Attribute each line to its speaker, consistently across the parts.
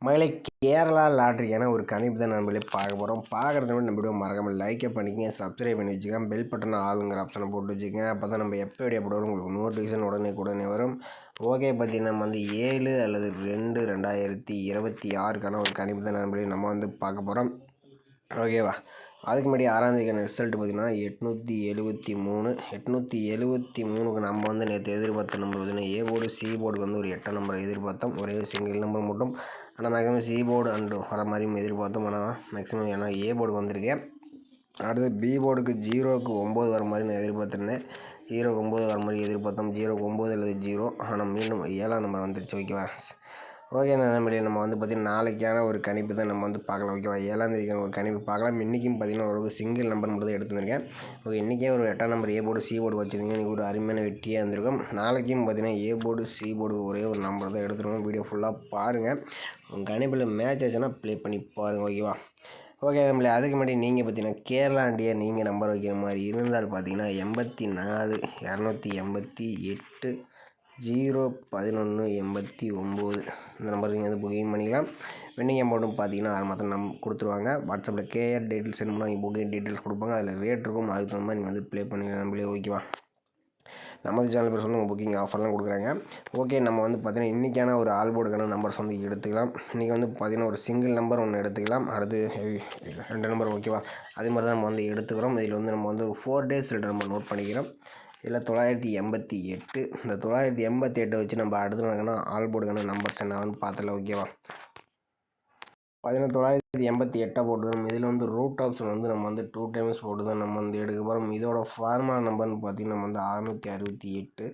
Speaker 1: மகளே, கேரளா லாட்ரிக்கான ஒரு கணிப்பு தான் நண்பர்களே பார்க்க போகிறோம். பார்க்குறத விட நம்ம வீடியோ மறக்காமல் லைக்கை பண்ணிக்கங்க, சப்ஸ்கிரைப் பண்ணி வச்சுக்கோங்க, பெல் பட்டனை ஆளுங்கிற ஆப்ஷனை போட்டு வச்சுக்கோங்க. அப்போ தான் நம்ம எப்போ வீடியோ போடுவோம் உங்களுக்கு நோட்டிஃபிகேஷன் உடனே வரும். ஓகே, பார்த்தீங்கன்னா நம்ம 7 அல்லது 2/2026க்கான ஒரு கணிப்பு தான் நண்பர்களே நம்ம பார்க்க போகிறோம். ஓகேவா? அதுக்கு முன்னாடி 6ஆம் தேதிக்கான ரிசல்ட் பார்த்திங்கன்னா 873க்கு நம்ம நேற்று எதிர்பார்த்த நம்பர் பார்த்திங்கன்னா ஏ போர்டு சி போர்டுக்கு ஒரு 8 நம்பர் எதிர்பார்த்தோம். ஒரே சிங்கிள் நம்பர் மட்டும். ஆனால் மேக்ஸிமம் சி போர்டு வர மாதிரியும் எதிர்பார்த்தோம். ஆனால் மேக்ஸிமம் ஏன்னா ஏ போர்டு வந்திருக்கேன். அடுத்து பி போர்டுக்கு 0க்கு 9 வர மாதிரி நான் எதிர்பார்த்துருந்தேன். 0க்கு 9 வர மாதிரி எதிர்பார்த்தோம். 0க்கு 9 அல்லது 0. ஆனால் மீண்டும் 7ஆம் நம்பர் வந்துருச்சு. ஓகேவா? ஓகே நண்பர்களே, நம்ம பார்த்திங்கன்னா நாளைக்கான ஒரு கணிப்பு தான் நம்ம பார்க்கலாம். ஓகேவா? 7ஆம் தேதிக்கான ஒரு கணிப்பு பார்க்கலாம். இன்றைக்கும் பார்த்திங்கன்னா ஒரு சிங்கிள் நம்பர் மட்டும் தான் எடுத்துருக்கேன். ஓகே, இன்றைக்கே ஒரு 8ஆம் number A board C board வச்சுருந்தீங்கன்னா இன்றைக்கி ஒரு அருமையான வெற்றியாக இருந்திருக்கும். நாளைக்கும் பார்த்திங்கன்னா ஏ போர்டு சி போர்டு ஒரே ஒரு நம்பர் தான் எடுத்துருக்கோம். வீடியோ ஃபுல்லாக பாருங்கள். உங்கள் கணிப்பில் மேட்ச் ஆச்சுன்னா ப்ளே பண்ணி பாருங்கள். ஓகேவா? ஓகே நம்பளே, அதுக்கு முன்னாடி நீங்கள் பார்த்தீங்கன்னா கேரளா இண்டியா நீங்கள் நம்பர் வைக்கிற மாதிரி இருந்தால் பார்த்தீங்கன்னா 84 288 011 89 இந்த நம்பர் நீங்கள் புக்கிங் பண்ணிக்கலாம். வெண்டிங் அமௌண்ட்டும் பார்த்தீங்கன்னா அது மாத்திரம் கொடுத்துருவாங்க. வாட்ஸ்அப்பில் கேஆர் டீட்டெயில்ஸ் சென்ட் பண்ணால் புக்கிங் டீட்டெயில்ஸ் கொடுப்பாங்க. அதில் ரேட் இருக்கும். அதுக்கு தகுந்த மாதிரி நீங்கள் ப்ளே பண்ணிக்கலாம் நம்மளே. ஓகேவா? நமது சேனல் பேர் சொல்லி புக்கிங் ஆஃபர்லாம் கொடுக்குறாங்க. ஓகே, நம்ம பார்த்தீங்கன்னா இன்றைக்கான ஒரு ஆல் போர்டுக்கான நம்பர்ஸ் எடுத்துக்கலாம். இன்றைக்கி பார்த்தீங்கன்னா ஒரு சிங்கிள் நம்பர் ஒன்று எடுத்துக்கலாம். அடுத்து 2 நம்பர். ஓகேவா? அதே மாதிரி தான் நம்ம எடுத்துக்கிறோம். இதில் நம்ம ஒரு 4 டேஸ் நம்பர் நோட் பண்ணிக்கிறோம். இதில் 988. இந்த 988 வச்சு நம்ம அடுத்து நடக்கணும் ஆல் போர்டுக்கான நம்பர்ஸ் என்னன்னு பார்த்தல. ஓகேவா? 988 போட்டுக்கிறோம். இதில் ரூட் ஆப்ஷன் நம்ம 2 டைம்ஸ் போட்டு தான் நம்ம எடுக்க போகிறோம். இதோட ஃபார்முலா நம்பர்னு பார்த்தீங்கன்னா நம்ம 668.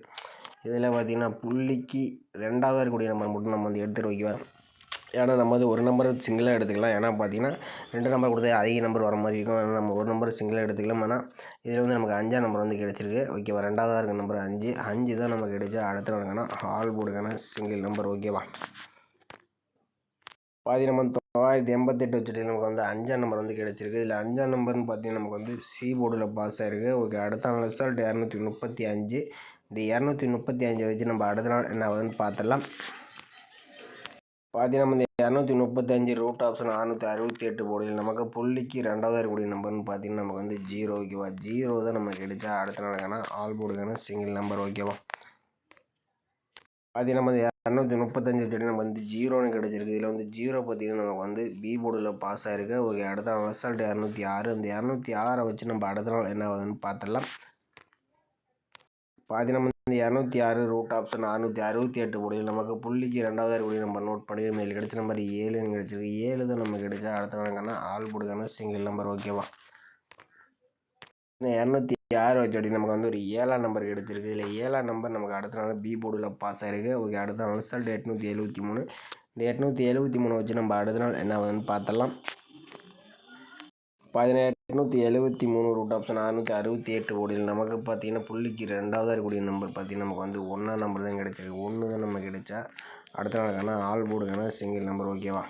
Speaker 1: இதில் பார்த்தீங்கன்னா புள்ளிக்கு 2வது இருக்கக்கூடிய நம்பர் மட்டும் நம்ம எடுத்துகிட்டு. ஓகேவா? ஏன்னா நம்ம ஒரு நம்பர் சிங்கிளாக எடுத்துக்கலாம். ஏன்னா பார்த்தீங்கன்னா 2 நம்பர் கொடுத்தா அதிக நம்பர் வர மாதிரி இருக்கும். அதனால் நம்ம ஒரு நம்பர் சிங்கிளாக எடுத்துக்கலாம். ஆனால் இதில் நமக்கு 5ஆம் நம்பர் கிடச்சிருக்கு. ஓகேவா? 2வது இருக்க நம்பர் 5 தான் நமக்கு கிடைச்சா. அடுத்த நடக்கணும் ஆல் போர்டுக்கான சிங்கிள் நம்பர். ஓகேவா? நம்ம 988 வச்சுட்டு நமக்கு 5ஆம் நம்பர் கிடச்சிருக்கு. இதில் 5ஆம் நம்பர்னு பார்த்தீங்கன்னா நமக்கு சி போர்டில் பாஸ் ஆகிருக்கு. ஓகே, அடுத்த நாள் ரிசல்ட் 235. இந்த 235 வச்சு நம்ம அடுத்த நாள் என்ன ஆகுதுன்னு பார்த்துடலாம். பார்த்தீங்கன்னா இந்த 235 ரூட் ஆப்ஷன் 668 போர்டில் நமக்கு புள்ளிக்கு 2வது இருக்கக்கூடிய நம்பர்னு பார்த்தீங்கன்னா நமக்கு 0. ஓகேவா? 0 தான் நமக்கு கிடைச்சா அடுத்த நாளுக்கான ஆல் போர்டுக்கான சிங்கிள் நம்பர். ஓகேவா? பார்த்தீங்கன்னா நம்ம 235 வச்சுட்டு நம்ம 0ன்னு கிடச்சிருக்கு. இதில் 0 பார்த்தீங்கன்னா நமக்கு பி போர்டில் பாஸ் ஆகிருக்கு. ஓகே, அடுத்த நாள் ரிசல்ட் 206. அந்த 206 வச்சு நம்ம அடுத்த நாள் என்ன ஆகுதுன்னு பார்த்துடலாம். பார்த்தீங்கன்னா இந்த 206 ரூட் ஆப்ஷன் 668 போர்டில் நமக்கு புள்ளிக்கு 2வது இருக்கக்கூடிய நம்பர் நோட் பண்ணி இதில் கிடைச்ச நம்பர் 7ன்னு கிடச்சிருக்கு. 7 தான் நமக்கு கிடைச்சா அடுத்த நாளுக்கான ஆல் போர்டுக்கான சிங்கிள் நம்பர். ஓகேவா? 206 வச்சு நமக்கு ஒரு 7ஆம் நம்பர் எடுத்திருக்கு. இதில் 7ஆம் நம்பர் நமக்கு அடுத்த நாள் பி போர்டில் பாஸ் ஆகிருக்கு. ஓகே, அடுத்த நாள் ரிசல்ட் 873. இந்த 873 வச்சு நம்ம அடுத்த நாள் என்ன ஆகுதுன்னு பார்த்தலாம். 873 ரூட் ஆப்ஷன் 668 போர்டில் நமக்கு பார்த்தீங்கன்னா புள்ளிக்கு 2வது இருக்கக்கூடிய நம்பர் பார்த்தீங்கன்னா நமக்கு 1ஆம் நம்பர் தான் கிடச்சிருக்கு. 1 தான் நமக்கு கிடைச்சா அடுத்த நாளுக்கான ஆல் போர்டுக்கான சிங்கிள் நம்பர். ஓகேவா?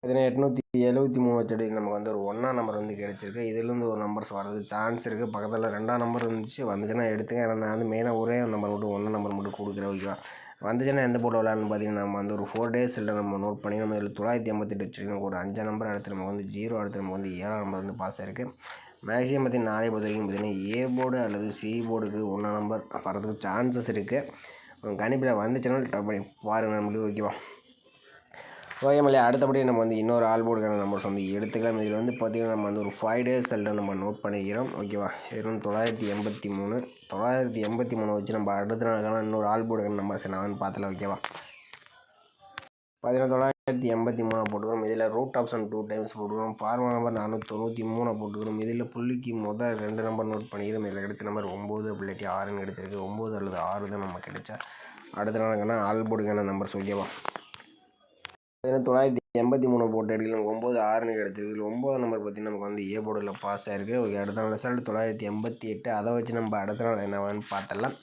Speaker 1: 873 வச்சுட்டு நமக்கு ஒரு 1ஆம் நம்பர் கிடச்சிருக்கு. இதிலேருந்து ஒரு நம்பர்ஸ் வரது சான்ஸ் இருக்குது. பக்கத்தில் 2ஆம் நம்பர் வந்துச்சுன்னா எடுத்துங்க. ஏன்னா நான் மெயினாக ஒரே நம்பர் மட்டும் 1ஆம் நம்பர் மட்டும் கொடுக்குறேன். ஓகேவா? வந்துச்சுன்னா எந்த போர்டு விளாட்னு பார்த்தீங்கன்னா நம்ம ஒரு 4 டேஸ் நம்ம நோட் பண்ணி நம்ம இதில் 988 வச்சுருக்கோம். ஒரு 5ஆம் நம்பர் அடுத்து நமக்கு 0. அடுத்து நமக்கு 7ஆம் நம்பர் பாஸ் ஆகிருக்கு. மேக்ஸிமம் பார்த்தீங்கன்னா நாளை பொறுத்த வரைக்கும் பார்த்தீங்கன்னா ஏ போர்டு அல்லது சி போர்டுக்கு 1ஆம் நம்பர் வரதுக்கு சான்சஸ் இருக்குது. உங்கள் கணிப்பில் வந்துச்சுன்னா ட்ரை பண்ணி பாருங்கள் நம்மளுக்கு. ஓகேவா? ஓகே மல்லே, அடுத்தபடி நம்ம இன்னொரு ஆல் போர்டுக்கான நம்பர்ஸ் எடுத்துக்கலாம். இதில் பார்த்தீங்கன்னா நம்ம ஒரு 5 டேஸ் நம்ம நோட் பண்ணிக்கிறோம். ஓகேவா? இது 983 வச்சு நம்ம அடுத்த நாளுக்கான இன்னொரு ஆல் போர்டுக்கான நம்பர்ஸ் நான் பார்த்தல. ஓகேவா? 983 போட்டுக்கிறோம். இதில் ரூட் ஆப்ஷன் 2 டைம்ஸ் போட்டுக்கிறோம். ஃபார்முலா நம்பர் 493 போட்டுக்கிறோம். இதில் புள்ளிக்கு முதல் 2 நம்பர் நோட் பண்ணிக்கிறோம். இதில் கிடைச்ச நம்பர் 9 இல்லாட்டி 6ன்னு கிடச்சிருக்கு. 9 அல்லது 6 தான் நம்ம கிடைச்சா அடுத்த நாளுக்கான ஆல் போர்டுக்கான நம்பர்ஸ். ஓகேவா? 983 போட்டு எடுக்கலாம். 9 6ன்னு கிடச்சிருக்கு. இதில் 9ஆம் நம்பர் பார்த்தீங்கன்னா நமக்கு ஏ போர்டில் பாஸ் ஆகிருக்கு. ஓகே, அடுத்த நாள் ரிசல்ட் 988. அதை வச்சு நம்ம அடுத்த நாள் என்னவான்னு பார்த்தலாம்.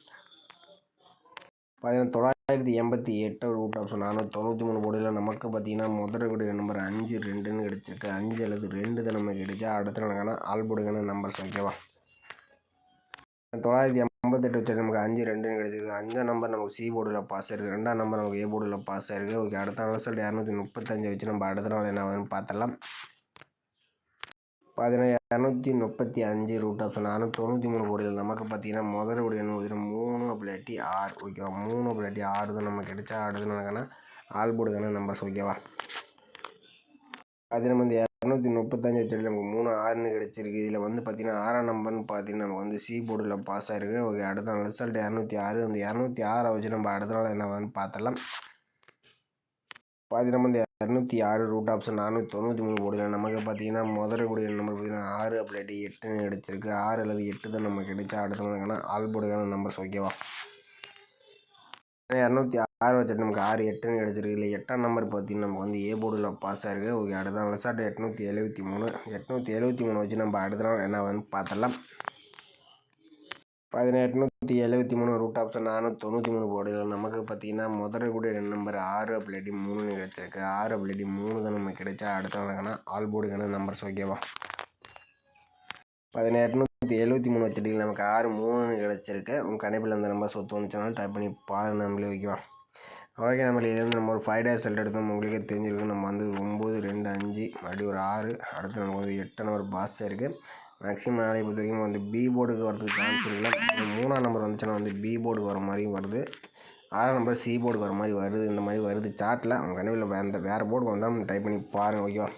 Speaker 1: 988 ரூட் ஆப்ஷன் 493 போர்டில் நமக்கு பார்த்தீங்கன்னா முதல் கூடிய நம்பர் 5 2ன்னு கிடச்சிருக்கு. 5 அல்லது 2 தான் நமக்கு கிடைச்சா அடுத்த நாளுக்கான ஆல் போர்டுக்கான நம்பர்ஸ். ஓகேவா? 983 58 வச்சு நமக்கு 5 2 கிடைச்சிருக்கு. 5ஆம் நம்பர் நமக்கு சி போர்டில் பாஸ் ஆயிருக்கு. 2ஆம் நம்பர் நமக்கு ஏ போர்டில் பாஸ் ஆயிருக்கு. ஓகே, அடுத்த ரிசல்ட் 235 வச்சு நம்ம அடுத்த நாள் என்ன ஆகுதுன்னு பார்த்துடலாம். பார்த்தீங்கன்னா 235 ரூட் ஆஃப் 493 கோடிகள் நமக்கு பார்த்தீங்கன்னா முதல் கோடி என்ன 3 அப்படி 6. ஓகேவா, 3 அப்படி 6 தான் நமக்கு கிடைச்சா அடுத்து நமக்கான ஆல் போர்டுக்கான நம்பர்ஸ். ஓகேவா, அது நம்ம 235 வச்சு நமக்கு 3 6ன்னு கிடைச்சிருக்கு. இதில் பார்த்தீங்கன்னா 6ஆம் நம்பர்னு பார்த்தீங்கன்னா நமக்கு சி போர்டில் பாஸ் ஆயிருக்கு. ஓகே, அடுத்த நாள் ரிசல்ட் 206. அந்த 206 வச்சு நம்ம அடுத்த நாள் என்ன வந்து பார்த்துடலாம். பார்த்தீங்கன்னா 206 ரூட் ஆப்ஷன் 493 கோடியில் நமக்கு பார்த்தீங்கன்னா முதல் கோடி நம்பர் பார்த்தீங்கன்னா 6 அப்படி 8ன்னு கிடைச்சிருக்கு. 6 அல்லது 8 தான் நமக்கு கிடைச்சா அடுத்த நாளுக்கான ஆல் போர்டுக்கான நம்பர்ஸ். ஓகேவா, 206 வச்சுட்டு நமக்கு 6 8ன்னு கிடச்சிருக்கு. இல்லை 8ஆம் நம்பர் பார்த்தீங்கன்னா நமக்கு ஏ போர்டில் பாஸ் ஆயிருக்கு. ஓகே, அடுத்த ரிசல்ட் 873 வச்சு நம்ம அடுத்த நாள் என்ன வந்து பார்த்துடலாம். 873 ரூட் ஆப்ஷன் 493 போர்டில் நமக்கு பார்த்தீங்கன்னா முதல் கூட நம்பர் 6 அப்படி 3ன்னு கிடச்சிருக்கு. 6 அப்படி 3 தான் நமக்கு கிடைச்சா அடுத்த நாளுக்கான ஆல் போர்டுக்கான நம்பர்ஸ். ஓகேவா, 873 வச்சுட்டு நமக்கு 6 3ன்னு கிடச்சிருக்கு. உங்கள் கணிப்பில் அந்த நம்பர் சொத்து வந்துச்சுனாலும் டைப் பண்ணி பாருங்கள் நம்மளே. ஓகேவா, ஓகே, நம்மளுக்கு இது நம்ம ஒரு 5 டேஸ் ரிசல்ட் எடுத்தோம். உங்களுக்கே தெரிஞ்சிருக்கு. நம்ம 9 2 5 மறுபடியும் ஒரு 6 அடுத்து நமக்கு 8 நம்பர் பாஸ் இருக்குது. மேக்ஸிமம் நாளைக்கு பொறுத்த வரைக்கும் பி போர்டுக்கு வரதுக்கு சான்ஸ் இருக்குல்ல. 3ஆம் நம்பர் வந்துச்சுன்னா பி போர்டுக்கு வர மாதிரியும் வருது. 6ஆம் நம்பர் சி போர்டுக்கு வர மாதிரி வருது. இந்த மாதிரி வருது சார்ட்டில். அவங்க கணிப்பில் வேறு போர்டுக்கு வந்தால் டைப் பண்ணி பாருங்கள். ஓகேவா,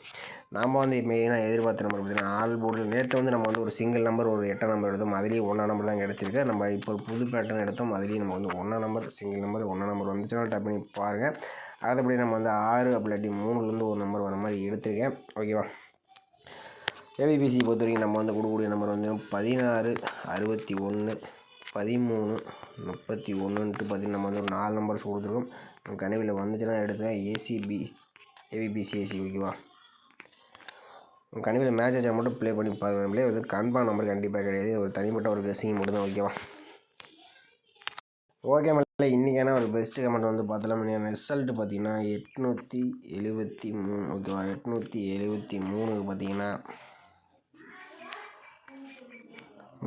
Speaker 1: நாம் மெயினாக எதிர்பார்த்த நம்பர் பார்த்தீங்கன்னா ஆல் போர்டில் நேற்று நம்ம ஒரு சிங்கிள் நம்பர் ஒரு 8ஆம் நம்பர் எடுத்தோம். அதுலேயும் 1ஆம் நம்பர் தான் கிடச்சிருக்கு. நம்ம இப்போ ஒரு புது பேட்டர்ன் எடுத்தோம். அதுலேயும் நம்ம 1ஆம் நம்பர் சிங்கிள் நம்பர் 1ஆம் நம்பர் வந்துச்சுன்னா டைப் பண்ணி பாருங்கள். அடுத்தபடி நம்ம 6 அப்படி 3லேருந்து ஒரு நம்பர் வர மாதிரி எடுத்திருக்கேன். ஓகேவா, ஏபிபிசி பொறுத்த வரைக்கும் நம்ம கொடுக்கக்கூடிய நம்பர் 16 61 13 31ன்ட்டு பார்த்தீங்கன்னா நம்ம ஒரு 4 நம்பர்ஸ் கொடுத்துருக்கோம். கணிவில் வந்துச்சுன்னா எடுத்துங்க. ஏபிபிசிஏசி. ஓகேவா, கண்டிப்பாக மேட்ச் ஆச்சா மட்டும் ப்ளே பண்ணி பாருங்கள். நம்மளே கன்ஃபார்ம் நம்பர் கண்டிப்பாக கிடையாது. ஒரு தனிப்பட்ட ஒரு கெஸ்ஸிங் மட்டும் தான். ஓகேவா, ஓகே மேலே இன்றைக்கான ஒரு பெஸ்ட்டு கமெண்ட் பார்த்தலாம். ரிசல்ட்டு பார்த்தீங்கன்னா 873. ஓகேவா, 873 பார்த்தீங்கன்னா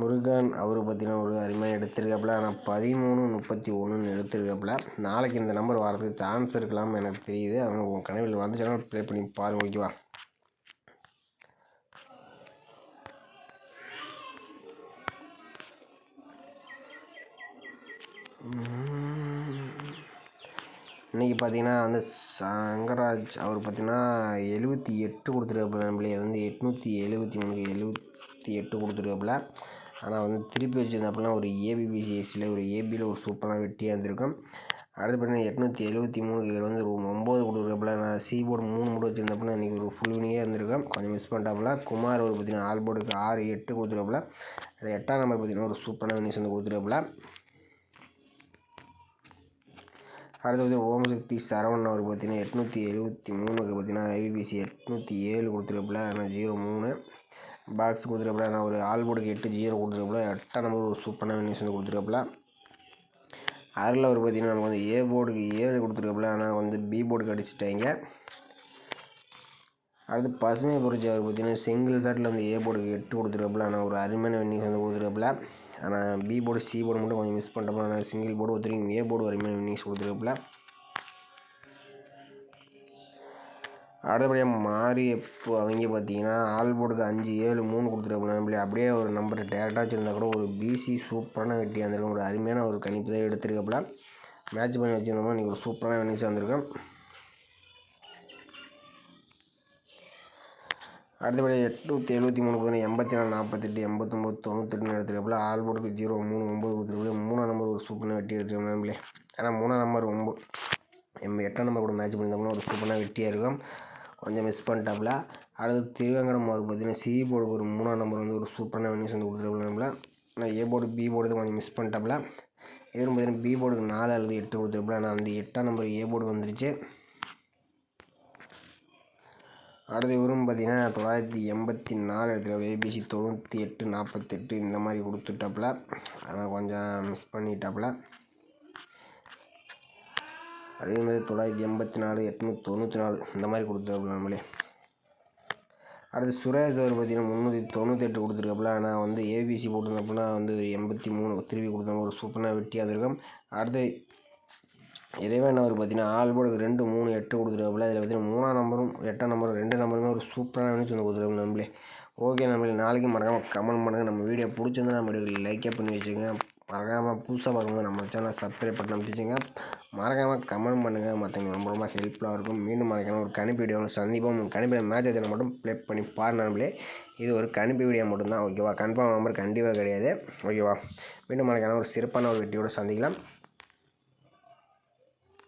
Speaker 1: முருகன் அவர் பார்த்தீங்கன்னா ஒரு அருமையாக எடுத்திருக்காப்புல. ஆனால் 13 31ன்னு எடுத்திருக்காப்புல. நாளைக்கு இந்த நம்பர் வரதுக்கு சான்ஸ் இருக்கலாம்னு எனக்கு தெரியுது. அவங்க உங்கள் கனவில் வந்துச்சுன்னா ப்ளே பண்ணி பாருங்கள். ஓகேவா, இன்றைக்கி பார்த்தீங்கன்னா சங்கராஜ் அவர் பார்த்தீங்கன்னா 78 கொடுத்துருக்காப்புல. நம்மளே 873க்கு 78 கொடுத்துருக்காப்புல. ஆனால் திருப்பி வச்சுருந்தாப்புல ஒரு ஏபிபிசிஎஸ்சியில் ஒரு ஏபியில் ஒரு சூப்பராக வெட்டியாக இருந்திருக்கும். அடுத்து பார்த்தீங்கன்னா 873 இதில் 9 கொடுத்துருக்காப்புல. நான் சி போர்டு 3 மட்டும் வச்சுருந்தாப்புல இன்றைக்கி ஒரு ஃபுல் வினியாக இருந்திருக்கும். கொஞ்சம் மிஸ் பண்ணிட்டாப்புல. குமார் அவர் பார்த்தீங்கன்னா ஆல் போர்டுக்கு 6 8 கொடுத்துருக்காப்புல. 8ஆம் நம்பர் பார்த்தீங்கன்னா ஒரு சூப்பரான வினிஸ் கொடுத்துருக்காப்புல. அடுத்தது ஓம் சக்தி சரவணன் அவர் பார்த்தீங்கன்னா 873க்கு பார்த்தீங்கன்னா ஐபிபிசி 807 கொடுத்துருக்காப்புல. ஆனால் 03 பாக்ஸ் கொடுத்துருக்காப்புல. நான் ஒரு ஆல் போர்டுக்கு 8 0 கொடுத்துருக்காப்புல. 8ஆம் நம்பர் ஒரு சூப்பரான வினிஸ் கொடுத்துருக்காப்புல. அதில் அவர் பார்த்தீங்கன்னா நமக்கு ஏ போர்டுக்கு 7 கொடுத்துருக்காப்புல. ஆனால் பி போர்டுக்கு அடிச்சுட்டாங்க. அடுத்து பசுமை பொறிச்சி அவர் பார்த்தீங்கன்னா சிங்கிள் ஷாட்டில் ஏ போர்டுக்கு 8 கொடுத்துருக்காப்புல. ஆனால் ஒரு அருமையான வின்னிங்ஸ் கொடுத்துருக்காப்புல. ஆனால் பி போர்டு சி போர்டு மட்டும் கொஞ்சம் மிஸ் பண்ணிட்டோம்னா. ஆனால் சிங்கிள் போர்டு ஒருத்தரையும் ஏ போர்டு அருமையான வின்னிங்ஸ் கொடுத்துருக்காப்புல. அடுத்தபடியாக மாரியப்பு அவங்க பார்த்தீங்கன்னா ஆல் போர்டுக்கு 5 7 3 கொடுத்துருக்காப்புல. நம்மளே அப்படியே ஒரு நம்பர் டேரெக்டாக வச்சுருந்தா கூட ஒரு பிசி சூப்பரான வெட்டி வந்திருக்கும். ஒரு அருமையான ஒரு கணிப்பு தான் எடுத்திருக்காப்புல. மேட்ச் பண்ணி வச்சுருந்தோம்னா இன்றைக்கி ஒரு சூப்பரான வின்னிங்ஸ் வந்திருக்கும். அடுத்தபடி 873 84 48 89 98 எடுத்துருக்காப்புல. ஆல் போர்டுக்கு 0 3 9 கொடுத்துருக்காப்புல. 3ஆம் நம்பர் ஒரு சூப்பரான வெட்டி எடுத்துருக்கோம் நம்மளே. ஆனால் 3ஆம் நம்பர் 8ஆம் நம்பர் கூட மேட்ச் பண்ணியிருந்தோம்னா ஒரு சூப்பரான வெட்டியாக இருக்கும். கொஞ்சம் மிஸ் பண்ணிட்டாப்புல. அடுத்து திருவேங்கடம் அவர் பார்த்தீங்கன்னா சி போர்டுக்கு ஒரு 3ஆம் நம்பர் ஒரு சூப்பரான வின்னிங்ஸ் கொடுத்துருக்காப்புல நம்மள. ஆனால் ஏ போர்டு பி போர்டு தான் கொஞ்சம் மிஸ் பண்ணிட்டாப்புல. இவரும் பார்த்தீங்கன்னா பி போர்டுக்கு 4 அல்லது 8 கொடுத்துருப்பாப்புல. ஆனால் 8ஆம் நம்பர் ஏ போர்டு வந்துருச்சு. அடுத்து இவரும் பார்த்தீங்கன்னா 984 எடுத்துருக்காப்புல. ஏபிசி 98 48 இந்த மாதிரி கொடுத்துட்டாப்புல. ஆனால் கொஞ்சம் மிஸ் பண்ணிட்டாப்புல. அதே மாதிரி 984 894 இந்த மாதிரி கொடுத்துருக்காப்புல நம்மளே. அடுத்து சுரேஷ் அவர் பார்த்தீங்கன்னா 398 கொடுத்துருக்காப்புல. ஆனால் வந்து ஏபிசி போட்டிருந்தப்பனா வந்து 83 திருப்பி கொடுத்தாங்க. ஒரு சூப்பராக வெட்டியாக இருக்கும். அடுத்து இறைவன் அவர் பார்த்தீங்கன்னா ஆல்போர்டுக்கு 2 3 8 கொடுத்துருக்காப்புல. இதில் பார்த்தீங்கன்னா 3ஆம் நம்பரும் 8ஆம் நம்பரும் 2 நம்பருமே ஒரு சூப்பரான நினச்சி வந்து கொடுத்துருக்காங்க நம்மளே. ஓகே நம்மளே, நாளைக்கு மறக்காமல் கமெண்ட் பண்ணுங்கள். நம்ம வீடியோ பிடிச்சிருந்தா நம்ம வீடியோ லைக்கே பண்ணி வச்சுங்க. மறக்காமல் புதுசாக பார்க்கும்போது நம்ம சேனலை சப்ஸ்கிரைப் பண்ணி அமைச்சுங்க. மறக்காமல் கமெண்ட் பண்ணுங்கள். மற்றவங்களுக்கு ரொம்ப ரொம்ப ஹெல்ப்ஃபுல்லாக இருக்கும். மீண்டும் மறக்காமல் ஒரு கணிப்பு வீடியோவில் சந்திப்போம். கணிப்பில் மேட்ச் ஆச்சுன்னா மட்டும் ப்ளே பண்ணி பாருங்க நம்மளே. இது ஒரு கணிப்பு வீடியோ மட்டும்தான், ஓகேவா? கன்ஃபார்ம் நம்பர் கண்டிப்பாக கிடையாது, ஓகேவா? மீண்டும் மறக்காமல் ஒரு சிறப்பான ஒரு வீடியோட சந்திக்கலாம்.